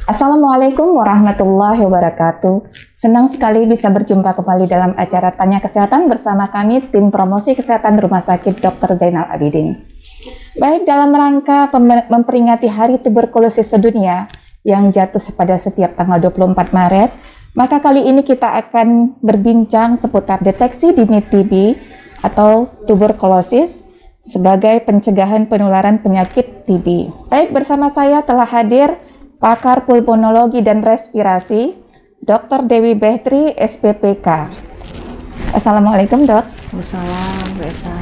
Assalamualaikum warahmatullahi wabarakatuh. Senang sekali bisa berjumpa kembali dalam acara Tanya Kesehatan bersama kami, tim promosi kesehatan Rumah Sakit Dr. Zainal Abidin. Baik, dalam rangka memperingati Hari Tuberkulosis Sedunia yang jatuh pada setiap tanggal 24 Maret, maka kali ini kita akan berbincang seputar deteksi dini TB atau tuberkulosis sebagai pencegahan penularan penyakit TB. Baik, bersama saya telah hadir pakar pulmonologi dan respirasi, Dr. Dewi Behtri, SPPK. Assalamualaikum, Dok. Waalaikumsalam, Bu Eka.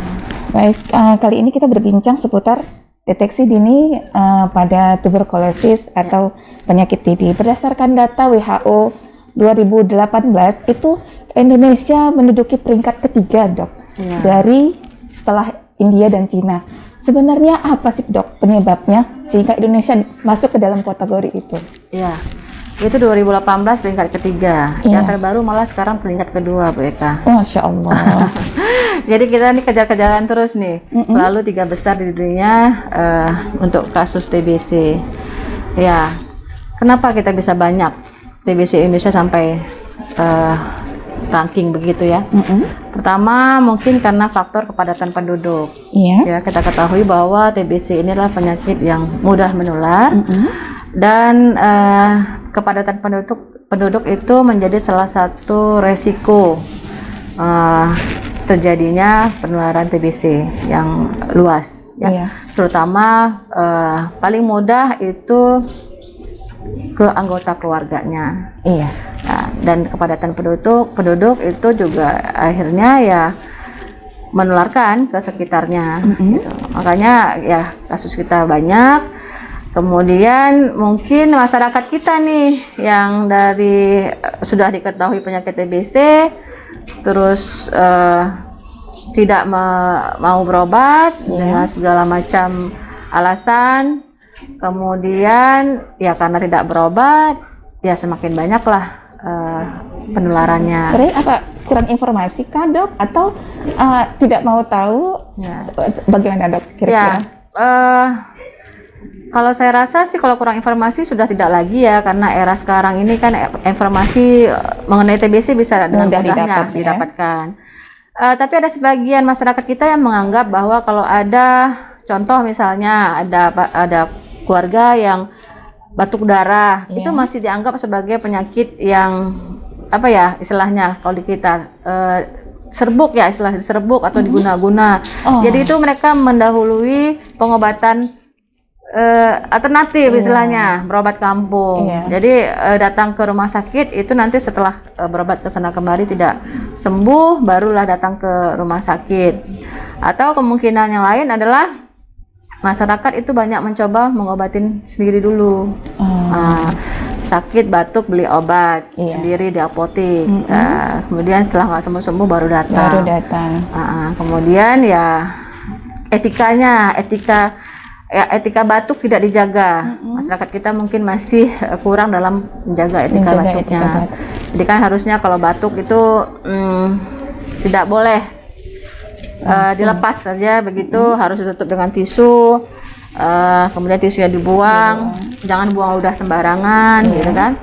Baik, kali ini kita berbincang seputar deteksi dini pada tuberkulosis atau penyakit TB. Berdasarkan data WHO 2018, itu Indonesia menduduki peringkat ketiga, Dok, dari setelah India dan Cina. Sebenarnya apa sih, Dok, penyebabnya sehingga Indonesia masuk ke dalam kategori itu? Ya, itu 2018 peringkat ketiga. Yang terbaru malah sekarang peringkat kedua, Bu Eka. Masya Allah. Jadi kita nih kejar-kejaran terus nih. Selalu 3 besar di dunia untuk kasus TBC. Ya, kenapa kita bisa banyak TBC Indonesia sampai ranking begitu ya? Pertama mungkin karena faktor kepadatan penduduk. Ya, kita ketahui bahwa TBC inilah penyakit yang mudah menular dan kepadatan penduduk itu menjadi salah satu resiko terjadinya penularan TBC yang luas. Ya, terutama paling mudah itu ke anggota keluarganya. Nah, dan kepadatan penduduk itu juga akhirnya ya menularkan ke sekitarnya. Gitu. Makanya ya kasus kita banyak. Kemudian mungkin masyarakat kita nih yang dari sudah diketahui penyakit TBC terus tidak mau berobat dengan segala macam alasan. Kemudian ya karena tidak berobat ya semakin banyaklah penularannya. Berarti apa, kurang informasi kah, Dok, atau tidak mau tahu? Bagaimana, Dok, kira-kira? Kalau saya rasa sih kalau kurang informasi sudah tidak lagi ya, karena era sekarang ini kan informasi mengenai TBC bisa dengan mudahnya didapatkan. Tapi ada sebagian masyarakat kita yang menganggap bahwa kalau ada contoh misalnya ada keluarga yang batuk darah, itu masih dianggap sebagai penyakit yang apa ya istilahnya kalau di kita serbuk ya, istilahnya serbuk atau diguna-guna. Jadi itu mereka mendahului pengobatan alternatif istilahnya, berobat kampung. Jadi datang ke rumah sakit itu nanti setelah berobat ke sana kembali tidak sembuh barulah datang ke rumah sakit. Atau kemungkinan yang lain adalah masyarakat itu banyak mencoba mengobatin sendiri dulu. Sakit batuk beli obat sendiri di apotek. Kemudian setelah nggak sembuh baru datang. Kemudian ya etika batuk tidak dijaga. Masyarakat kita mungkin masih kurang dalam menjaga etika batuknya. Jadi kan harusnya kalau batuk itu tidak boleh dilepas saja begitu, harus ditutup dengan tisu. Kemudian tisunya dibuang, jangan buang ludah sembarangan, gitu kan.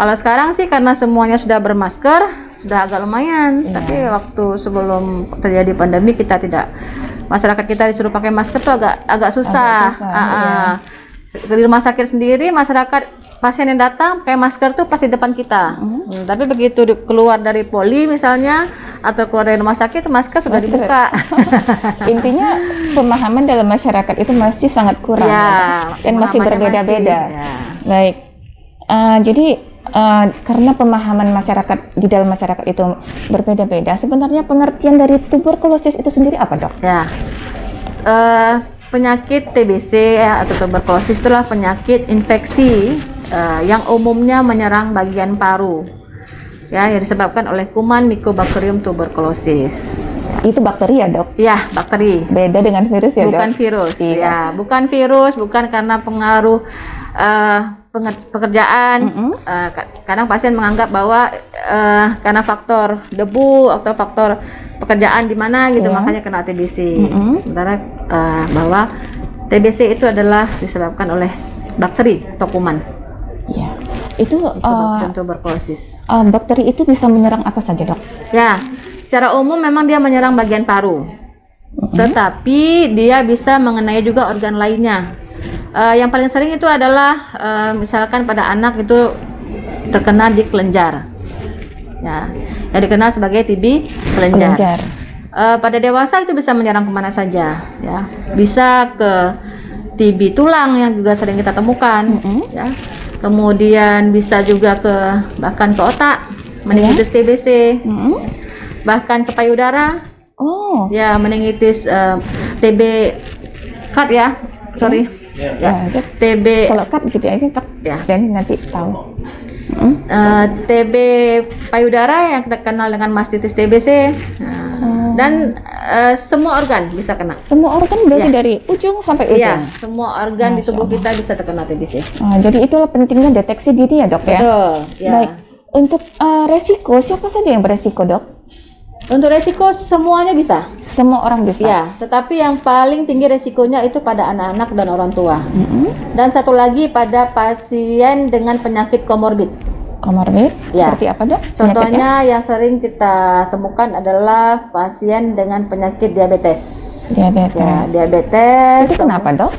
Kalau sekarang sih karena semuanya sudah bermasker, sudah agak lumayan. Tapi waktu sebelum terjadi pandemi masyarakat kita disuruh pakai masker tuh agak susah. Di rumah sakit sendiri masyarakat pasien yang datang pakai masker tuh pas di depan kita. Tapi begitu keluar dari poli misalnya atau keluar dari rumah sakit masker sudah dibuka. Intinya pemahaman dalam masyarakat itu masih sangat kurang dan masih berbeda-beda. Baik, jadi karena pemahaman masyarakat di dalam masyarakat itu berbeda-beda, sebenarnya pengertian dari tuberkulosis itu sendiri apa, Dok? Ya, penyakit TBC atau tuberkulosis itulah penyakit infeksi yang umumnya menyerang bagian paru, ya, yang disebabkan oleh kuman Mycobacterium tuberculosis. Itu bakteri ya, Dok? Ya, bakteri. Beda dengan virus ya, Dok? Bukan virus, ya, bukan virus, bukan karena pengaruh pekerjaan. Kadang pasien menganggap bahwa karena faktor debu atau faktor pekerjaan di mana gitu, makanya kena TBC. Sementara bahwa TBC itu adalah disebabkan oleh bakteri atau kuman. Ya, itu tuberkulosis. Bakteri itu bisa menyerang apa saja, Dok? Ya, secara umum memang dia menyerang bagian paru, tetapi dia bisa mengenai juga organ lainnya. Yang paling sering itu adalah misalkan pada anak itu terkena di kelenjar, ya, yang dikenal sebagai TB kelenjar. Pada dewasa itu bisa menyerang kemana saja, ya, bisa ke TB tulang yang juga sering kita temukan, ya. Kemudian bisa juga bahkan ke otak, meningitis TBC, bahkan ke payudara, ya, meningitis TB cut ya, sorry, ya, TB kalau cut gitu aja, ya, dan nanti tahu. TB payudara yang kita kenal dengan mastitis TBC, dan semua organ bisa kena. Semua organ berarti dari ujung sampai ujung. Iya, semua organ di tubuh kita bisa terkena TBC. Jadi itulah pentingnya deteksi dini ya, Dok, ya. Betul. Ya. Baik. Untuk resiko, siapa saja yang beresiko, Dok? Untuk resiko semuanya bisa. Semua orang bisa. Ya, tetapi yang paling tinggi resikonya itu pada anak-anak dan orang tua. Dan satu lagi pada pasien dengan penyakit komorbid. Komorbid seperti apa, Dok? Contohnya yang sering kita temukan adalah pasien dengan penyakit diabetes. Diabetes. Ya, diabetes. Itu kenapa, Dok?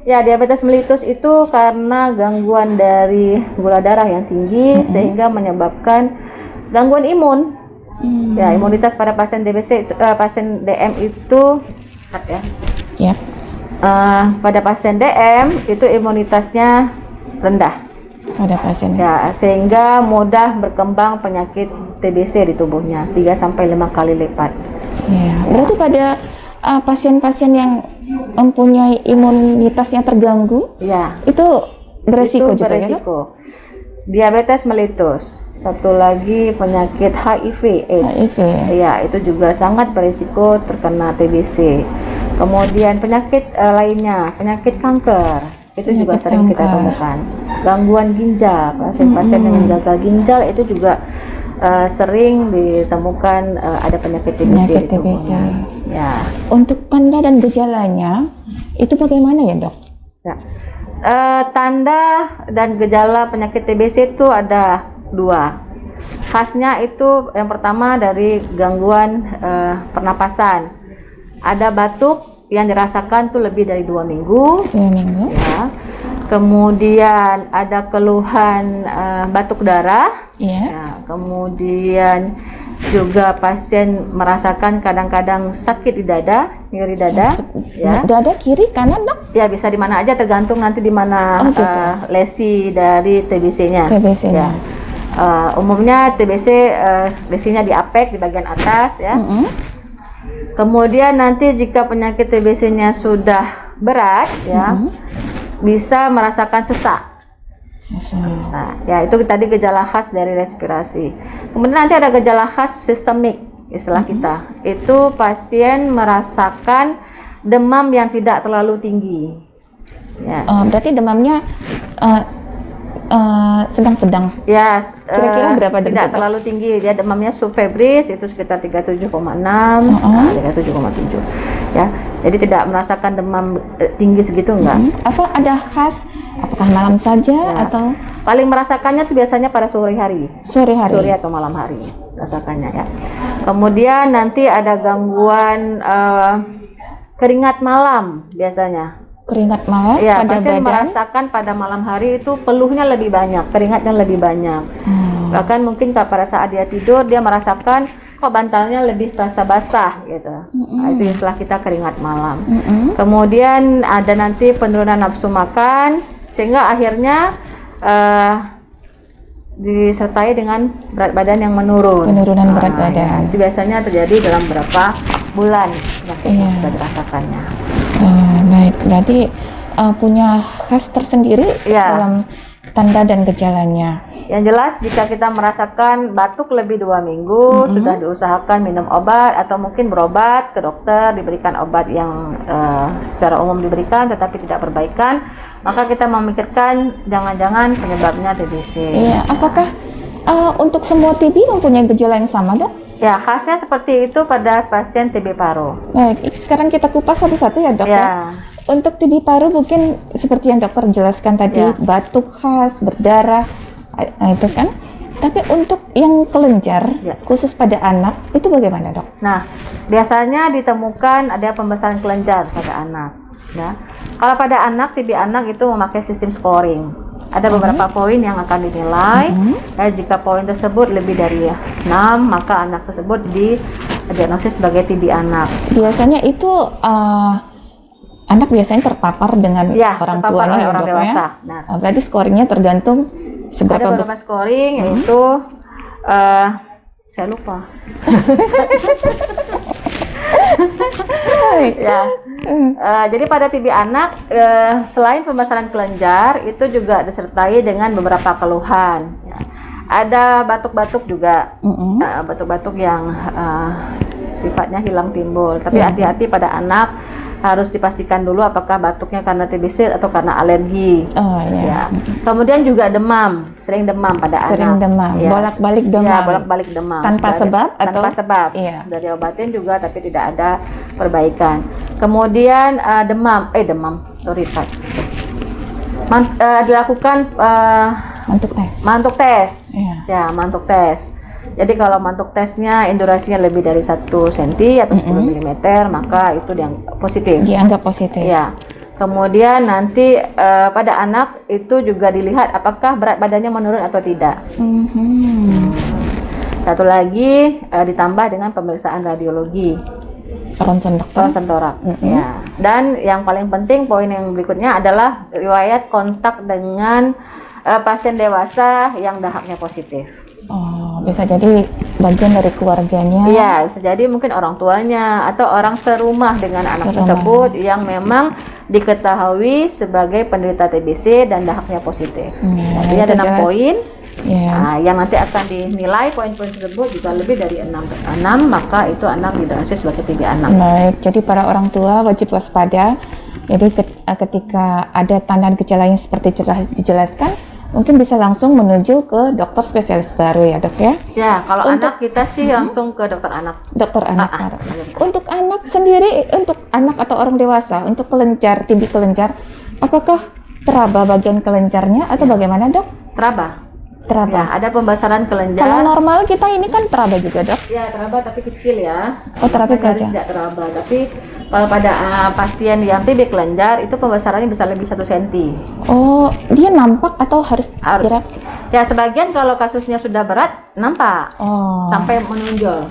Ya, diabetes mellitus itu karena gangguan dari gula darah yang tinggi sehingga menyebabkan gangguan imun. Ya, imunitas pada pasien DBC, pasien DM itu, ya. Pada pasien DM itu imunitasnya rendah. Pada pasien. Ya, sehingga mudah berkembang penyakit TBC di tubuhnya 3-5 kali lipat. Ya, berarti pada pasien-pasien yang mempunyai imunitasnya terganggu, ya, itu beresiko itu juga, beresiko. Ya? Diabetes mellitus, satu lagi penyakit HIV/AIDS. Ya, itu juga sangat beresiko terkena TBC. Kemudian penyakit lainnya, penyakit kanker, itu juga sering kita temukan. Gangguan ginjal, pasien-pasien yang gagal ginjal itu juga sering ditemukan ada penyakit TBC di tubuhnya. Ya. Untuk tanda dan gejalanya itu bagaimana ya, Dok? Ya. Tanda dan gejala penyakit TBC itu ada 2. Khasnya itu yang pertama dari gangguan pernapasan. Ada batuk yang dirasakan tuh lebih dari 2 minggu. 2 minggu. Ya. Kemudian ada keluhan batuk darah. Ya. Kemudian juga pasien merasakan kadang-kadang sakit di dada, nyeri dada. Ya. Dada kiri, kanan, Dok? Ya, bisa di mana aja tergantung nanti di mana lesi dari TBC-nya. TBC-nya. Ya. Umumnya TBC lesinya di apek di bagian atas, ya. Kemudian nanti jika penyakit TBC-nya sudah berat, ya, bisa merasakan sesak. Ya, itu tadi gejala khas dari respirasi. Kemudian nanti ada gejala khas sistemik, istilah kita. Itu pasien merasakan demam yang tidak terlalu tinggi. Ya. Berarti demamnya sedang-sedang. Ya, kira-kira berapa derajat? Tidak terlalu tinggi. Dia demamnya subfebris itu sekitar 37,6, 37,7. Ya. Jadi tidak merasakan demam tinggi segitu enggak. Apa ada khas? Apakah malam saja atau paling merasakannya itu biasanya pada sore hari. Sore atau malam hari rasakannya, ya. Kemudian nanti ada gangguan keringat malam biasanya. Keringat malam ya, pada pasien badan? merasakan pada malam hari itu peluhnya lebih banyak, keringatnya lebih banyak. Bahkan mungkin pada saat dia tidur dia merasakan kok bantalnya lebih terasa basah gitu. Nah, itu istilah kita keringat malam. Kemudian ada nanti penurunan nafsu makan sehingga akhirnya disertai dengan berat badan yang menurun. Penurunan berat badan. Itu biasanya terjadi dalam beberapa bulan yang sudah dirasakannya. Baik, berarti punya khas tersendiri dalam tanda dan gejalanya. Yang jelas jika kita merasakan batuk lebih 2 minggu, sudah diusahakan minum obat atau mungkin berobat ke dokter, diberikan obat yang secara umum diberikan tetapi tidak perbaikan, maka kita memikirkan jangan-jangan penyebabnya TBC. Iya, apakah untuk semua TB mempunyai gejala yang sama, Dok? Ya, khasnya seperti itu pada pasien TB paru. Baik, sekarang kita kupas satu-satu ya, Dok. Ya. untuk TB paru mungkin seperti yang dokter jelaskan tadi, batuk khas, berdarah, itu kan. Tapi untuk yang kelenjar, khusus pada anak, itu bagaimana dok? Nah, biasanya ditemukan ada pembesaran kelenjar pada anak. Ya. Kalau pada anak, TB anak itu memakai sistem scoring. Ada beberapa poin yang akan dinilai. Jika poin tersebut lebih dari 6, maka anak tersebut didiagnosis sebagai TB anak. Biasanya itu anak biasanya terpapar dengan orang tuanya ya, orang dewasa. Nah, berarti scoringnya tergantung seberapa ada beberapa scoring, yaitu saya lupa. Jadi pada TB anak, selain pembesaran kelenjar, itu juga disertai dengan beberapa keluhan. Ada batuk-batuk juga, batuk-batuk yang sifatnya hilang timbul. Tapi hati-hati pada anak, harus dipastikan dulu apakah batuknya karena TBC atau karena alergi. Kemudian juga demam, sering demam pada anak. Demam, bolak-balik demam. Bolak-balik demam. Tanpa sebab atau? Tanpa sebab. Sudah diobatin juga tapi tidak ada perbaikan. Kemudian dilakukan mantuk tes. Mantuk tes. Jadi kalau mantuk tesnya durasinya lebih dari 1 cm atau 10 mm, maka itu yang positif. Dianggap positif. Kemudian nanti pada anak itu juga dilihat apakah berat badannya menurun atau tidak. Satu lagi ditambah dengan pemeriksaan radiologi. Ronsen torak. Dan yang paling penting poin yang berikutnya adalah riwayat kontak dengan pasien dewasa yang dahaknya positif. Bisa jadi bagian dari keluarganya. Bisa jadi mungkin orang tuanya atau orang serumah dengan anak tersebut yang memang diketahui sebagai penderita TBC dan dahaknya positif. Jadi ada 6 poin. Yang nanti akan dinilai poin-poin tersebut jika lebih dari 6, maka itu anak didiagnosis sebagai TB anak. Baik, jadi para orang tua wajib waspada. Jadi ketika ada tanda gejala yang seperti dijelaskan, mungkin bisa langsung menuju ke dokter spesialis baru ya dok ya? Kalau anak kita sih langsung ke dokter anak. Dokter anak baru. Untuk anak sendiri, untuk anak atau orang dewasa, untuk kelenjar, TB kelenjar, apakah teraba bagian kelenjarnya atau bagaimana dok? Teraba. Ada pembesaran kelenjar. Kalau normal kita ini kan teraba juga dok? Teraba tapi kecil ya. Teraba kecil. Tidak teraba, tapi kalau pada pasien yang TB kelenjar itu pembesarannya bisa lebih 1 cm. Dia nampak atau harus kira? Sebagian kalau kasusnya sudah berat nampak sampai menonjol.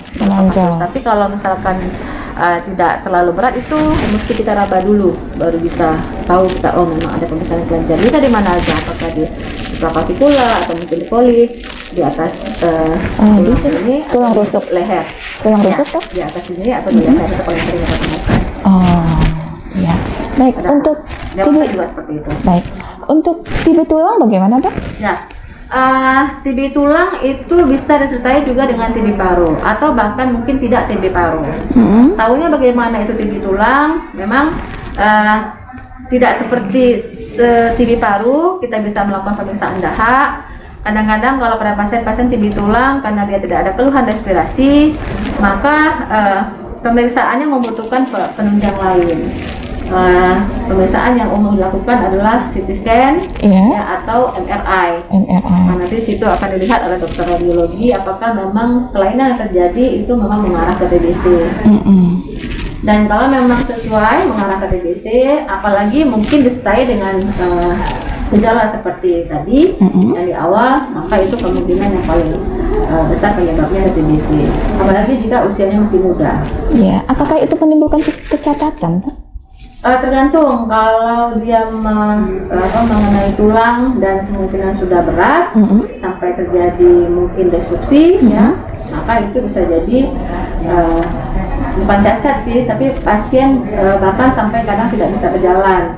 Tapi kalau misalkan tidak terlalu berat itu mesti kita raba dulu baru bisa tahu kita memang ada pembesaran kelenjar. Bisa di mana aja, apakah di supraklavikula atau mungkin di polik, di atas di sini tulang rusuk leher. Tulang rusuk toh? Di atas ini atau di leher itu paling sering kita temukan. Baik. Untuk TB juga seperti itu. Baik. Untuk TB tulang bagaimana dok? TB tulang itu bisa disertai juga dengan TB paru atau bahkan mungkin tidak TB paru. Tahunya bagaimana itu TB tulang? Memang tidak seperti TB paru, kita bisa melakukan pemeriksaan dahak. Kadang-kadang kalau pada pasien-pasien TB tulang karena dia tidak ada keluhan respirasi, maka pemeriksaannya membutuhkan penunjang lain. Pemeriksaan yang umum dilakukan adalah CT scan atau MRI. Nanti situ akan dilihat oleh dokter radiologi apakah memang kelainan yang terjadi itu memang mengarah ke TBC. Dan kalau memang sesuai mengarah ke TBC, apalagi mungkin disertai dengan gejala seperti tadi yang di awal, maka itu kemungkinan yang paling besar penyebabnya ada TBC. Apalagi jika usianya masih muda. Apakah itu menimbulkan kecacatan? Tergantung, kalau dia mengenai tulang dan kemungkinan sudah berat sampai terjadi mungkin destruksi, maka itu bisa jadi bukan cacat sih, tapi pasien bahkan sampai kadang tidak bisa berjalan.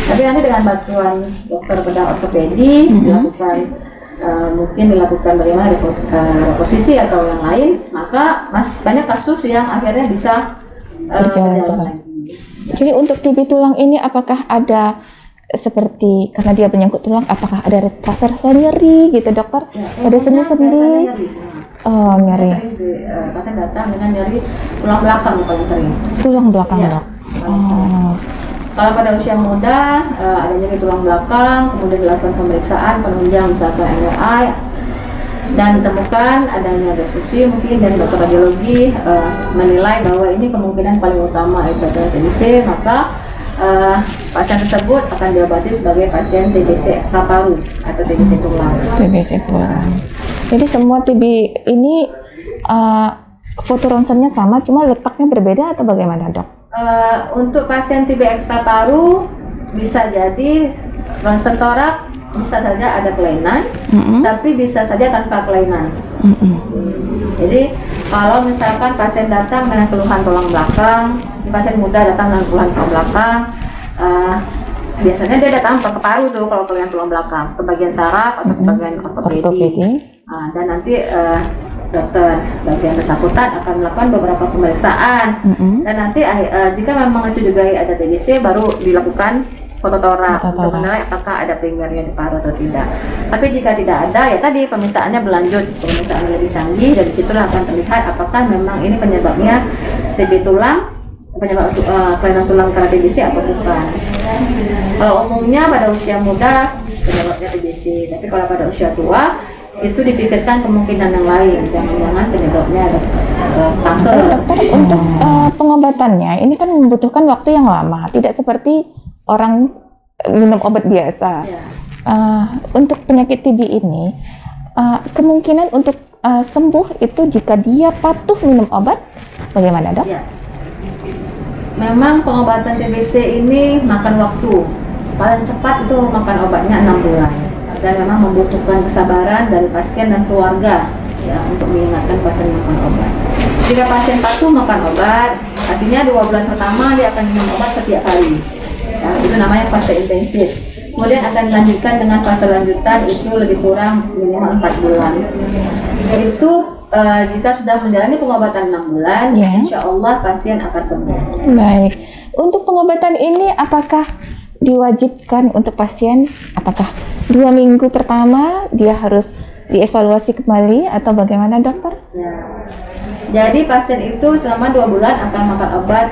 Tapi nanti dengan bantuan dokter bedah ortopedi dilakukan bagaimana reposisi atau yang lain, maka banyak kasus yang akhirnya bisa berjalan lagi. Jadi untuk TB tulang ini apakah ada seperti karena dia menyangkut tulang, apakah ada rasa nyeri gitu dokter? Ada sendi-sendi? Nyeri. Pasien datang dengan nyeri tulang belakang paling sering. Tulang belakang dok. Kalau pada usia muda ada nyeri tulang belakang, kemudian dilakukan pemeriksaan penunjang misalkan MRI dan ditemukan adanya destruksi, mungkin dari dokter radiologi menilai bahwa ini kemungkinan paling utama itu adalah TBC, maka pasien tersebut akan diobati sebagai pasien TBC ekstra paru atau TBC tulang. TBC tulang. Jadi semua TB ini foto ronsennya sama, cuma letaknya berbeda atau bagaimana, dok? Untuk pasien TB ekstra paru bisa jadi ronsen torak bisa saja ada kelainan, tapi bisa saja tanpa kelainan. Jadi kalau misalkan pasien datang dengan keluhan tulang belakang, pasien muda datang dengan keluhan tulang belakang, biasanya dia datang ke paru tuh kalau keluhan tulang belakang, ke bagian saraf atau ke bagian ortopedi. Dan nanti dokter bagian bersangkutan akan melakukan beberapa pemeriksaan dan nanti jika memang itu juga ada TBC baru dilakukan foto torak untuk menilai apakah ada primernya di paru atau tidak. Tapi jika tidak ada, ya tadi pemeriksaannya berlanjut, pemeriksaan lebih canggih, dan disitulah akan terlihat apakah memang ini penyebabnya TB tulang, penyebab kelainan tulang karena TBC atau bukan. Kalau umumnya pada usia muda penyebabnya TBC, tapi kalau pada usia tua itu dipikirkan kemungkinan yang lain, jangan-jangan penyebabnya ada kanker. Dokter, untuk pengobatannya ini kan membutuhkan waktu yang lama, tidak seperti orang minum obat biasa. Untuk penyakit TB ini, kemungkinan untuk sembuh itu jika dia patuh minum obat, bagaimana, dok? Ya. Memang pengobatan TBC ini makan waktu, paling cepat itu makan obatnya 6 bulan. Dan memang membutuhkan kesabaran dari pasien dan keluarga ya untuk mengingatkan pasien makan obat. Jika pasien patuh makan obat, artinya 2 bulan pertama dia akan minum obat setiap hari. Ya, itu namanya fase intensif. Kemudian akan dilanjutkan dengan fase lanjutan itu lebih kurang minimal 4 bulan. Itu jika sudah menjalani pengobatan 6 bulan, insya Allah pasien akan sembuh. Baik. Untuk pengobatan ini apakah diwajibkan untuk pasien? Apakah 2 minggu pertama dia harus dievaluasi kembali atau bagaimana, dokter? Ya. Jadi pasien itu selama 2 bulan akan makan obat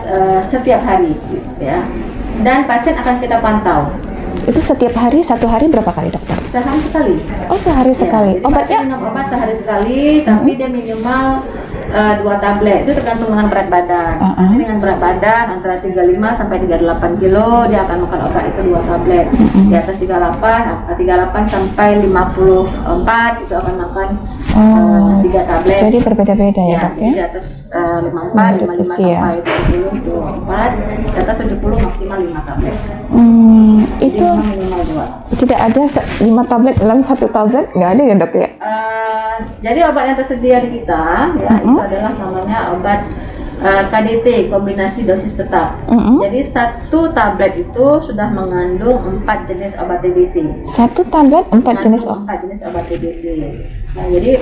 setiap hari, ya. Dan pasien akan kita pantau. Itu setiap hari, 1 hari berapa kali, dokter? Sehari sekali. Oh, sehari sekali. Jadi obatnya minum obat sehari sekali, tapi dia minimal 2 tablet. Itu tergantung dengan berat badan. Nanti dengan berat badan antara 35 sampai 38 kilo dia akan makan obat itu 2 tablet. Di atas 38 sampai 54 itu akan makan 3 tablet. Jadi berbeda-beda ya, dok ya? Di atas 54, 55 sampai 70, 24. Di atas 70 maksimal 5 tablet. Itu tidak ada 5 tablet dalam 1 tablet, nggak ada ya, dok ya? Jadi obat yang tersedia di kita ya itu adalah namanya obat KDT, kombinasi dosis tetap. Jadi 1 tablet itu sudah mengandung 4 jenis obat TBC. 1 tablet 4 jenis obat TBC. Nah, jadi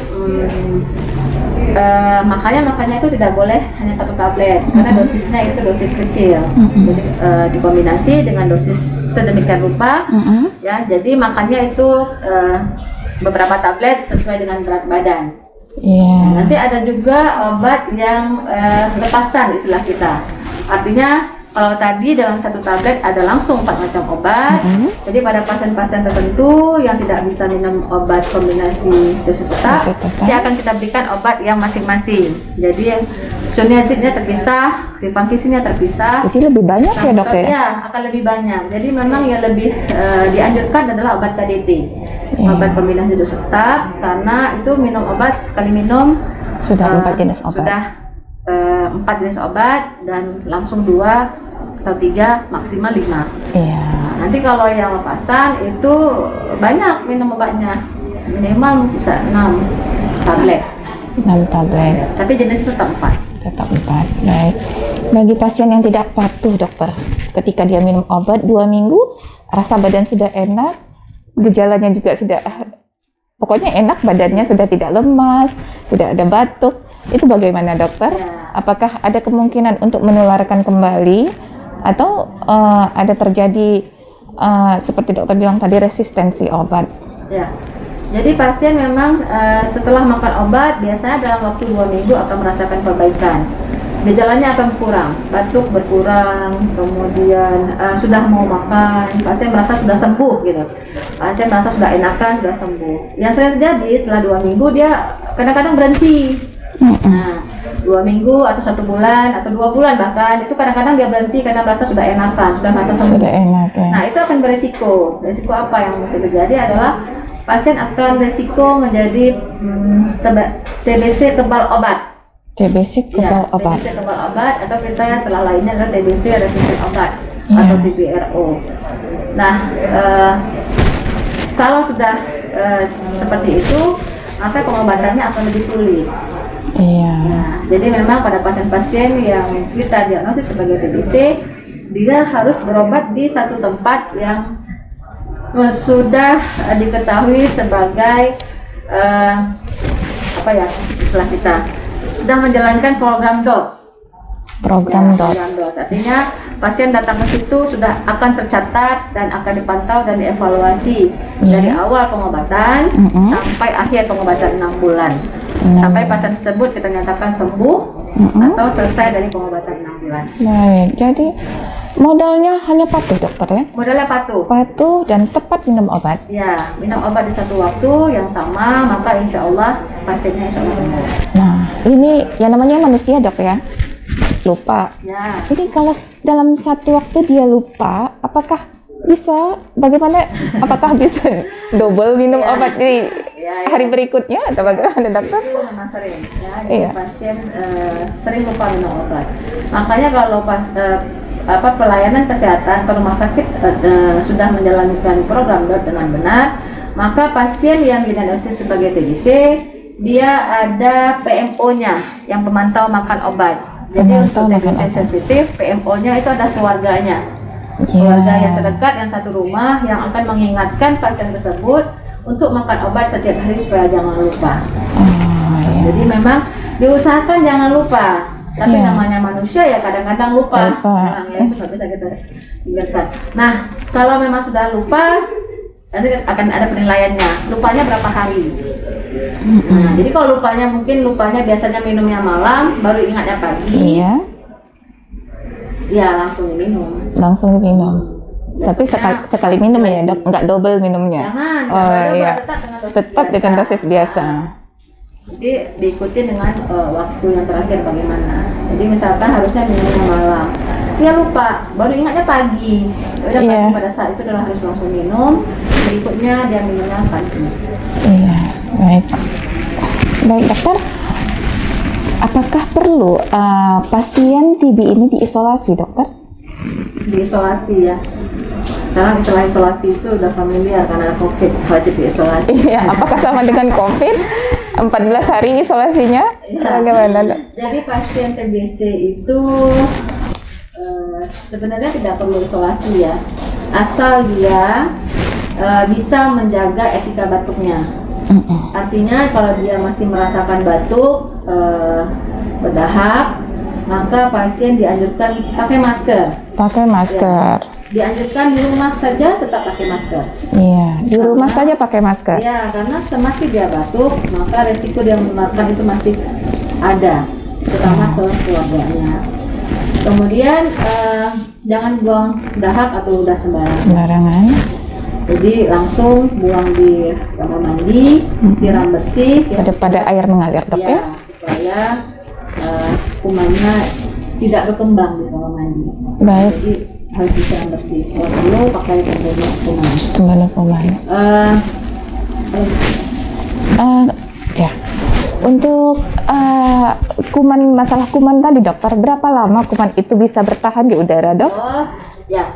makanya itu tidak boleh hanya 1 tablet karena dosisnya itu dosis kecil. Jadi dikombinasi dengan dosis sedemikian rupa ya. Jadi makannya itu beberapa tablet sesuai dengan berat badan. Nanti ada juga obat yang lepasan istilah kita. Artinya kalau tadi dalam 1 tablet ada langsung 4 macam obat. Jadi pada pasien-pasien tertentu yang tidak bisa minum obat kombinasi dosis tetap, dia akan kita berikan obat yang masing-masing. Jadi sunniazidnya terpisah, rifampicin terpisah. Jadi lebih banyak ya, dok ya? Ya, akan lebih banyak. Jadi memang yang lebih dianjurkan adalah obat KDT, obat kombinasi dosis tetap, karena itu minum obat sekali minum sudah 4 jenis obat. Sudah 4 jenis obat dan langsung 2 atau 3 maksimal 5. Nanti kalau yang lepasan itu banyak minum obatnya, minimal bisa 6 tablet. 6 tablet. Tapi jenis tetap 4. Tetap 4. Baik. Bagi pasien yang tidak patuh, dokter, ketika dia minum obat 2 minggu, rasa badan sudah enak, gejalanya juga sudah pokoknya enak, badannya sudah tidak lemas, tidak ada batuk. Itu bagaimana, dokter? Apakah ada kemungkinan untuk menularkan kembali atau ada terjadi seperti dokter bilang tadi resistensi obat? Ya. Jadi pasien memang setelah makan obat biasanya dalam waktu 2 minggu akan merasakan perbaikan. gejalanya akan berkurang, batuk berkurang, kemudian sudah mau makan, pasien merasa sudah sembuh gitu, pasien merasa sudah enakan, sudah sembuh. Yang sering terjadi setelah 2 minggu dia kadang-kadang berhenti. Nah, 2 minggu atau 1 bulan atau 2 bulan bahkan itu kadang-kadang dia berhenti karena merasa sudah enakan, sudah merasa sembuh. Sudah enak ya. Nah, itu akan beresiko. Resiko apa yang mungkin terjadi adalah pasien akan resiko menjadi TBC kebal obat. TBC kebal obat. TBC kebal obat, atau kita istilah lainnya adalah TBC resisten obat atau TBRO. Nah, kalau sudah seperti itu, maka pengobatannya akan lebih sulit. Iya. Nah, jadi memang pada pasien-pasien yang kita diagnosis sebagai TBC, dia harus berobat di satu tempat yang sudah diketahui sebagai apa ya istilah kita, sudah menjalankan program DOTS. Program Ya, DOTS. artinya pasien datang ke situ sudah akan tercatat dan akan dipantau dan dievaluasi dari awal pengobatan sampai akhir pengobatan 6 bulan. Sampai pasien tersebut kita nyatakan sembuh atau selesai dari pengobatan 6 bulan. Baik, jadi modalnya hanya patuh dokter ya? Modalnya patuh. Patuh dan tepat minum obat. Ya, minum obat di satu waktu yang sama, maka insya Allah pasiennya insya Allah sembuh. Nah, ini yang namanya manusia dok ya, lupa. Ya. Jadi kalau dalam satu waktu dia lupa, apakah bisa, bagaimana, apakah bisa double minum obat di hari berikutnya atau bagaimana dokter? Itu memang sering ya, Iya. pasien sering lupa minum obat. Makanya kalau pelayanan kesehatan ke rumah sakit sudah menjalankan program DOT dengan benar, maka pasien yang didiagnosis sebagai TBC dia ada PMO-nya yang pemantau makan obat. Jadi Pemantau untuk makan TBC obat. sensitif, PMO-nya itu ada keluarganya. Keluarga yang terdekat yang satu rumah yang akan mengingatkan pasien tersebut untuk makan obat setiap hari supaya jangan lupa. Jadi memang diusahakan jangan lupa. Tapi namanya manusia ya kadang-kadang lupa. Nah, ya itu bisa kita ingatkan. Nah, kalau memang sudah lupa, nanti akan ada penilaiannya. Lupanya berapa hari? Nah, jadi kalau lupanya biasanya minumnya malam, baru ingatnya pagi. Iya. Ya langsung diminum. Langsung diminum. Tapi sekali minum ya dok, nggak double minumnya. Jangan. Iya. Tetap dengan dosis biasa. Jadi diikuti dengan waktu yang terakhir bagaimana. Jadi misalkan harusnya minumnya malam, dia lupa, baru ingatnya pagi. Udah pagi pada saat itu udah harus langsung minum. Berikutnya dia minumnya pagi. Iya, baik. Baik dokter, apakah perlu pasien TB ini diisolasi dokter? Diisolasi ya. Sekarang istilah isolasi itu udah familiar karena COVID, wajib diisolasi. Iya, apakah sama dengan COVID? 14 hari isolasinya? Bagaimana dok? Jadi pasien TBC itu sebenarnya tidak perlu isolasi ya, asal dia bisa menjaga etika batuknya. Artinya kalau dia masih merasakan batuk, berdahak, maka pasien dianjurkan pakai masker. Pakai masker. Ya. Dianjurkan di rumah saja tetap pakai masker. Iya, di rumah saja pakai masker. Ya, karena masih dia batuk, maka resiko dia menularkan itu masih ada, terutama ke keluarganya. Kemudian jangan buang dahak atau udah sembarangan. Jadi langsung buang di kamar mandi, siram bersih. Pada air mengalir dok ya? Supaya kumannya tidak berkembang di kamar mandi. Baik. Jadi harus disiram bersih. Kalau perlu pakai pembunuh kuman. Pembunuh kuman. Ya. Untuk kuman, masalah kuman tadi dokter, berapa lama kuman itu bisa bertahan di udara dok? Oh ya,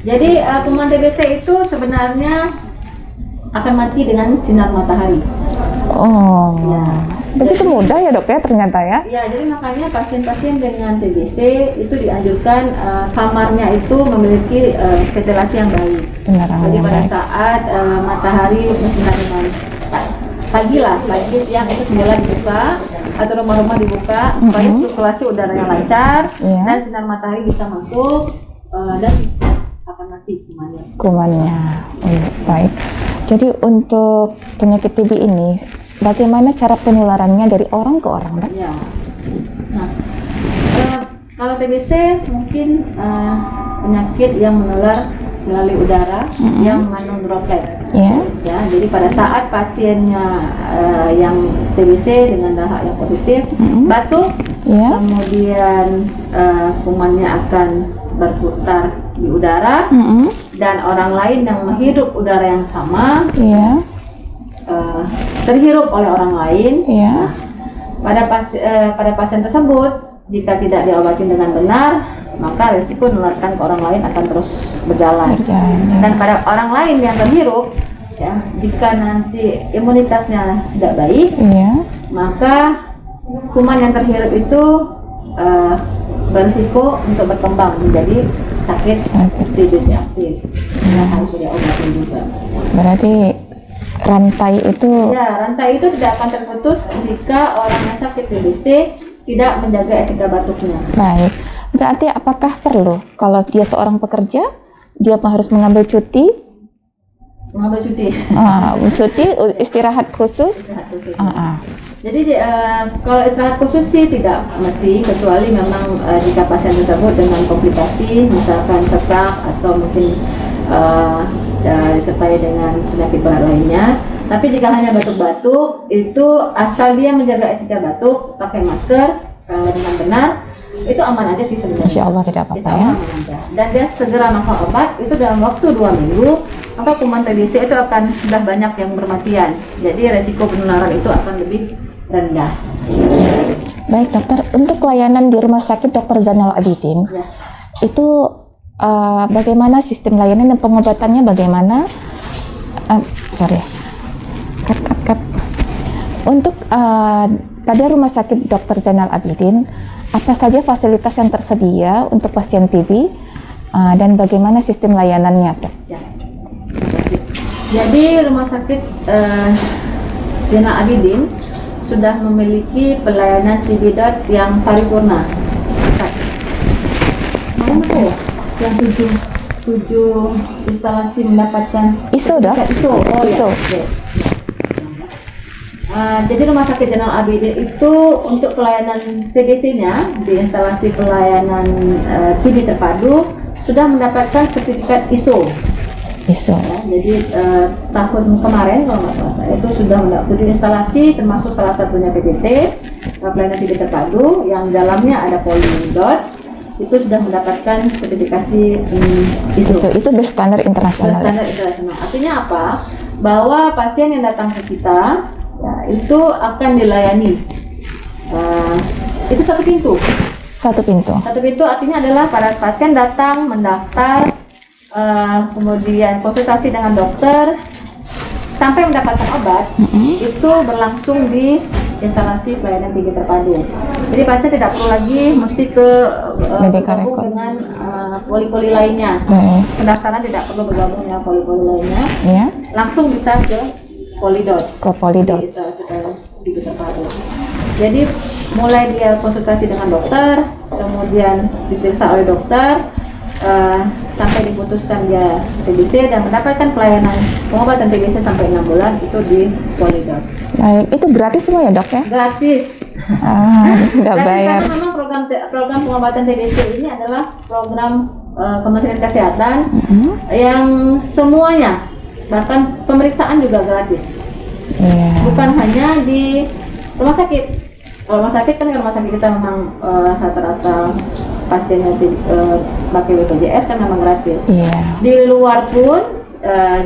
jadi kuman TBC itu sebenarnya akan mati dengan sinar matahari. Oh, ya. Begitu mudah ya dok ya ternyata ya? Ya, jadi makanya pasien-pasien dengan TBC itu dianjurkan kamarnya itu memiliki ventilasi yang baik. Jadi pada saat matahari bersinar dengan pagi siang itu jendela dibuka atau rumah-rumah dibuka supaya sirkulasi udaranya lancar dan sinar matahari bisa masuk dan akan mati kumannya. Baik. Jadi untuk penyakit TB ini, bagaimana cara penularannya dari orang ke orang, dok? Ya. Nah, Kalau TBC mungkin penyakit yang menular melalui udara yang mengandung droplet. Ya, jadi pada saat pasiennya yang TBC dengan dahak yang positif, batuk, kemudian kumannya akan berputar di udara, dan orang lain yang menghirup udara yang sama terhirup oleh orang lain. Nah, pada pasien tersebut, jika tidak diobati dengan benar, maka risiko menularkan ke orang lain akan terus berjalan. Dan pada orang lain yang terhirup, ya, jika nanti imunitasnya tidak baik, maka kuman yang terhirup itu berisiko untuk berkembang menjadi sakit TBC aktif. Harus diobati juga. Berarti rantai itu tidak akan terputus jika orang yang sakit TBC tidak menjaga etika batuknya. Baik. Berarti apakah perlu kalau dia seorang pekerja, dia harus mengambil cuti? Cuti, istirahat khusus? Jadi kalau istirahat khusus sih tidak mesti, kecuali memang jika pasien tersebut dengan komplikasi, misalkan sesak atau mungkin disertai dengan penyakit berat lainnya. Tapi jika hanya batuk-batuk, itu asal dia menjaga etika batuk, pakai masker dengan benar, itu aman aja sih sebenarnya. Insya Allah tidak apa-apa ya. Dan dia segera makan obat, itu dalam waktu 2 minggu, maka kuman TBC itu akan sudah banyak yang bermatian. Jadi resiko penularan itu akan lebih rendah. Baik dokter, untuk layanan di Rumah Sakit Dr. Zainal Abidin, itu bagaimana sistem layanan dan pengobatannya bagaimana? Untuk pada Rumah Sakit Dr. Zainal Abidin, apa saja fasilitas yang tersedia untuk pasien TB dan bagaimana sistem layanannya, Dok? Ya, jadi Rumah Sakit Zainal Abidin sudah memiliki pelayanan TB DOTS yang paripurna. Yang 7 instalasi mendapatkan ISO, Dok? ISO. Jadi Rumah Sakit Zainal Abidin itu untuk pelayanan TBC-nya di instalasi pelayanan TB terpadu sudah mendapatkan sertifikat ISO. Ya, jadi tahun kemarin kalau nggak salah saya itu sudah mendapatkan instalasi, termasuk salah satunya PTT, pelayanan TB terpadu yang dalamnya ada PoliDots, itu sudah mendapatkan sertifikasi ISO. Itu berstandar internasional. Berstandar internasional. Artinya apa? Bahwa pasien yang datang ke kita itu akan dilayani. Itu satu pintu. Satu pintu artinya adalah para pasien datang, mendaftar, kemudian konsultasi dengan dokter, sampai mendapatkan obat, itu berlangsung di instalasi pelayanan TB terpadu. Jadi pasien tidak perlu lagi mesti ke bergabung dengan poli-poli lainnya. Pendaftaran tidak perlu bergabung dengan poli-poli lainnya. Langsung bisa ke PoliDots. Jadi mulai dia konsultasi dengan dokter, kemudian diperiksa oleh dokter, sampai diputuskan dia TBC dan mendapatkan pelayanan pengobatan TBC sampai 6 bulan itu di PoliDots. Baik, itu gratis semua ya, Dok ya? Gratis. Nggak bayar. Karena memang program pengobatan TBC ini adalah program Kementerian Kesehatan yang semuanya, bahkan pemeriksaan juga gratis. Bukan hanya di rumah sakit. Kalau rumah sakit kan rumah sakit kita memang rata-rata pasien yang pakai BPJS kan memang gratis. Di luar pun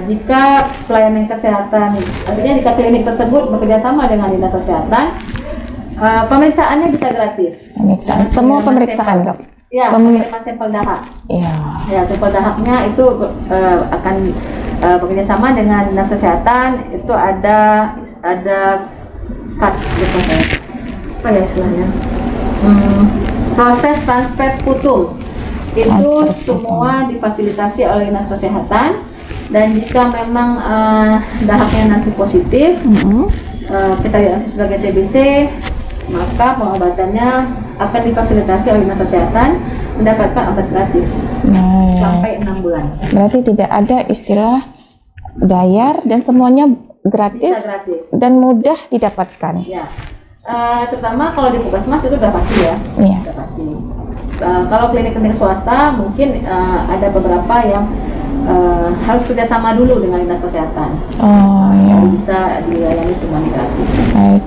jika pelayanan kesehatan, artinya jika klinik tersebut bekerja sama dengan dinas kesehatan, pemeriksaannya bisa gratis. Semua pemeriksaan, Dok? Ya, pengiriman sampel dahak. Ya, sampel dahaknya itu akan bekerja sama dengan dinas kesehatan. Itu ada cut, apa ya istilahnya? Proses transfer sputum itu semua difasilitasi oleh dinas kesehatan, dan jika memang dahaknya nanti positif, kita diagnosis sebagai TBC, maka pengobatannya akan difasilitasi oleh dinas kesehatan, mendapatkan obat gratis sampai 6 bulan. Berarti tidak ada istilah bayar dan semuanya gratis, dan mudah didapatkan. Ya. Terutama kalau di puskesmas itu udah pasti ya. Udah pasti. Kalau klinik-klinik swasta mungkin ada beberapa yang harus kerjasama dulu dengan dinas kesehatan. Oh ya. Bisa dilayani semua gratis. Baik.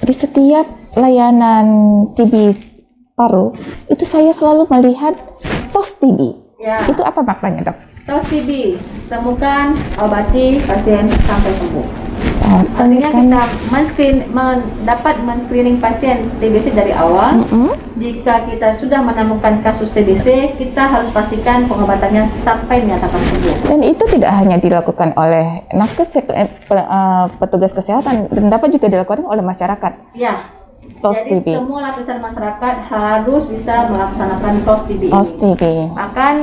Di setiap layanan TB paru itu saya selalu melihat tos TB. Ya. Itu apa maknanya, Dok? Tos TB, temukan, obati pasien sampai sembuh. Artinya kita dapat men-screening pasien TBC dari awal. Jika kita sudah menemukan kasus TBC, kita harus pastikan pengobatannya sampai dinyatakan sembuh. Dan itu tidak hanya dilakukan oleh nakes, petugas kesehatan, dan dapat juga dilakukan oleh masyarakat. Ya. Tos Jadi TB. semua lapisan masyarakat harus bisa melaksanakan tos TB. Tos TB. Bahkan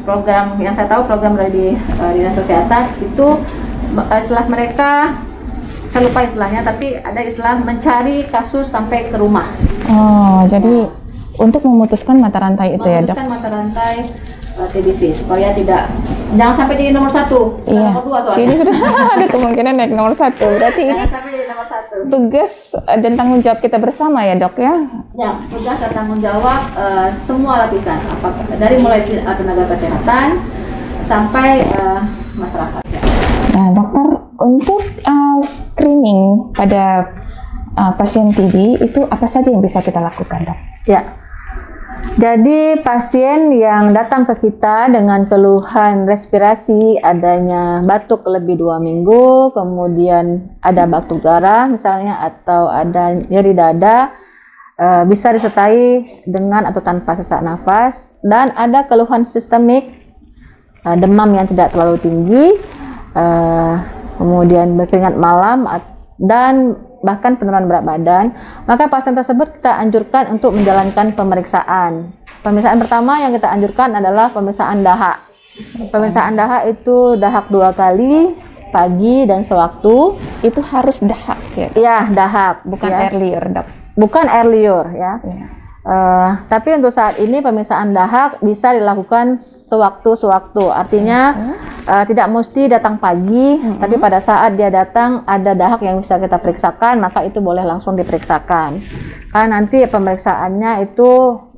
program yang saya tahu, program dari dinas kesehatan itu istilah mereka, saya lupa istilahnya, tapi ada istilah mencari kasus sampai ke rumah. Oh, jadi untuk memutuskan mata rantai itu ya, Dok? Memutuskan mata rantai TBC supaya jangan sampai di nomor 1, iya. nomor 2 soalnya. Sini sudah ada kemungkinan naik nomor 1. Berarti ini sampai di nomor 1. tugas dan tanggung jawab kita bersama ya, Dok ya? Ya, tugas dan tanggung jawab semua lapisan, dari mulai tenaga kesehatan sampai masyarakat. Nah, dokter, untuk screening pada pasien TB itu apa saja yang bisa kita lakukan, Dok? Ya. Jadi pasien yang datang ke kita dengan keluhan respirasi, adanya batuk lebih 2 minggu, kemudian ada batuk darah misalnya, atau ada nyeri dada, bisa disertai dengan atau tanpa sesak nafas, dan ada keluhan sistemik, demam yang tidak terlalu tinggi, kemudian berkeringat malam, dan bahkan penurunan berat badan, maka pasien tersebut kita anjurkan untuk menjalankan pemeriksaan. Pemeriksaan pertama yang kita anjurkan adalah pemeriksaan dahak. Pemeriksaan dahak itu dahak 2 kali, pagi dan sewaktu. Itu harus dahak ya? Iya, dahak, bukan ya. air liur, Dok. Bukan air liur ya. Tapi untuk saat ini pemeriksaan dahak bisa dilakukan sewaktu-sewaktu. Artinya tidak mesti datang pagi, tapi pada saat dia datang ada dahak yang bisa kita periksakan, maka itu boleh langsung diperiksakan. Karena nanti pemeriksaannya itu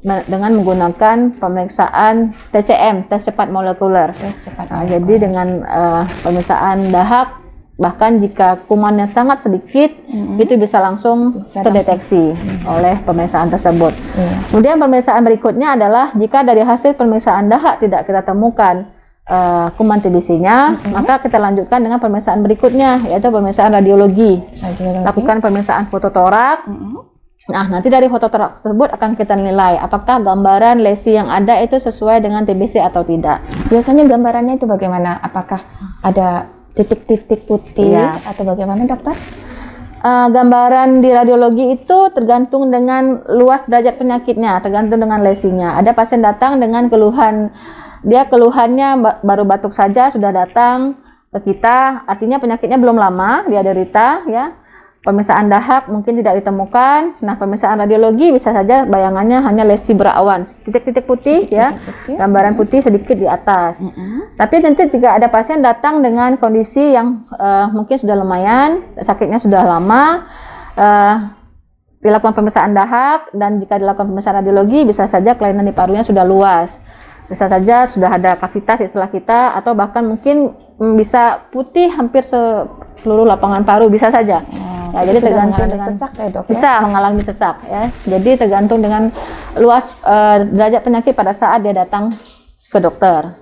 dengan menggunakan pemeriksaan TCM, tes cepat molekuler. Jadi dengan pemeriksaan dahak, bahkan jika kumannya sangat sedikit, itu bisa langsung terdeteksi oleh pemeriksaan tersebut. Kemudian pemeriksaan berikutnya adalah jika dari hasil pemeriksaan dahak tidak kita temukan kuman TBC-nya, maka kita lanjutkan dengan pemeriksaan berikutnya, yaitu pemeriksaan radiologi. Lakukan pemeriksaan fototorak. Nah, nanti dari fototorak tersebut akan kita nilai apakah gambaran lesi yang ada itu sesuai dengan TBC atau tidak. Biasanya gambarannya itu bagaimana? Apakah ada titik-titik putih atau bagaimana, dokter? Gambaran di radiologi itu tergantung dengan luas derajat penyakitnya, tergantung dengan lesinya. Ada pasien datang dengan keluhan, dia keluhannya baru batuk saja sudah datang ke kita, artinya penyakitnya belum lama dia derita ya. Pemeriksaan dahak mungkin tidak ditemukan. Nah, pemeriksaan radiologi bisa saja bayangannya hanya lesi berawan, titik-titik putih ya, gambaran putih sedikit di atas. Tapi nanti jika ada pasien datang dengan kondisi yang mungkin sudah lumayan, sakitnya sudah lama, dilakukan pemeriksaan dahak, dan jika dilakukan pemeriksaan radiologi bisa saja kelainan di parunya sudah luas. Bisa saja sudah ada kavitas istilah kita, atau bahkan mungkin bisa putih hampir seluruh lapangan paru, bisa saja. Ya, jadi tergantung dengan sesak ya, Dok, bisa mengalami sesak ya. Jadi tergantung dengan luas derajat penyakit pada saat dia datang ke dokter.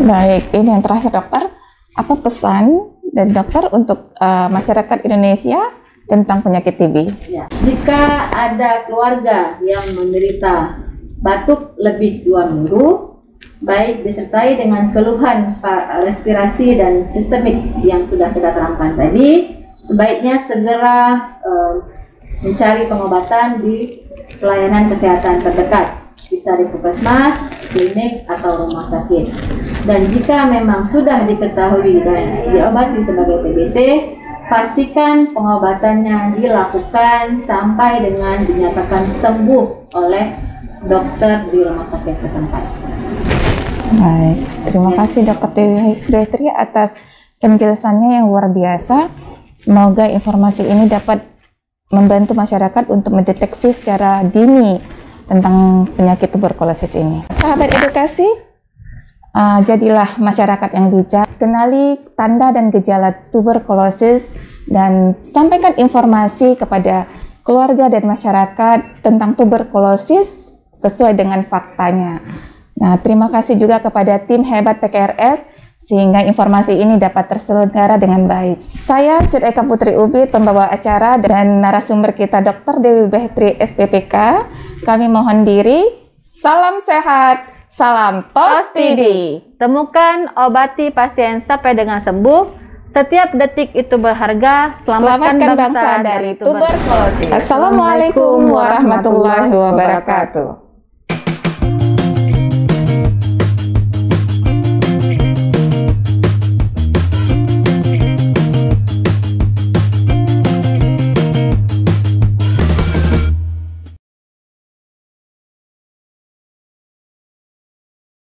Baik, ini yang terakhir, dokter. Apa pesan dari dokter untuk masyarakat Indonesia tentang penyakit TB? Ya. Jika ada keluarga yang menderita batuk lebih 2 minggu, baik disertai dengan keluhan respirasi dan sistemik yang sudah kita terangkan tadi, sebaiknya segera mencari pengobatan di pelayanan kesehatan terdekat, bisa di puskesmas, klinik, atau rumah sakit. Dan jika memang sudah diketahui dan diobati sebagai TBC, pastikan pengobatannya dilakukan sampai dengan dinyatakan sembuh oleh dokter di rumah sakit setempat. Baik, terima kasih Dokter Dewi atas penjelasannya yang luar biasa. Semoga informasi ini dapat membantu masyarakat untuk mendeteksi secara dini tentang penyakit tuberkulosis ini. Sahabat edukasi, jadilah masyarakat yang bijak, kenali tanda dan gejala tuberkulosis, dan sampaikan informasi kepada keluarga dan masyarakat tentang tuberkulosis sesuai dengan faktanya. Nah, terima kasih juga kepada tim hebat PKRS sehingga informasi ini dapat terselenggara dengan baik. Saya Cut Eka Putri Ubid, pembawa acara, dan narasumber kita Dr. Dewi Behtri SPPK. Kami mohon diri. Salam sehat, salam TOS TV. Temukan, obati pasien sampai dengan sembuh. Setiap detik itu berharga. Selamatkan bangsa dari tuberkulosis. Assalamualaikum warahmatullahi wabarakatuh.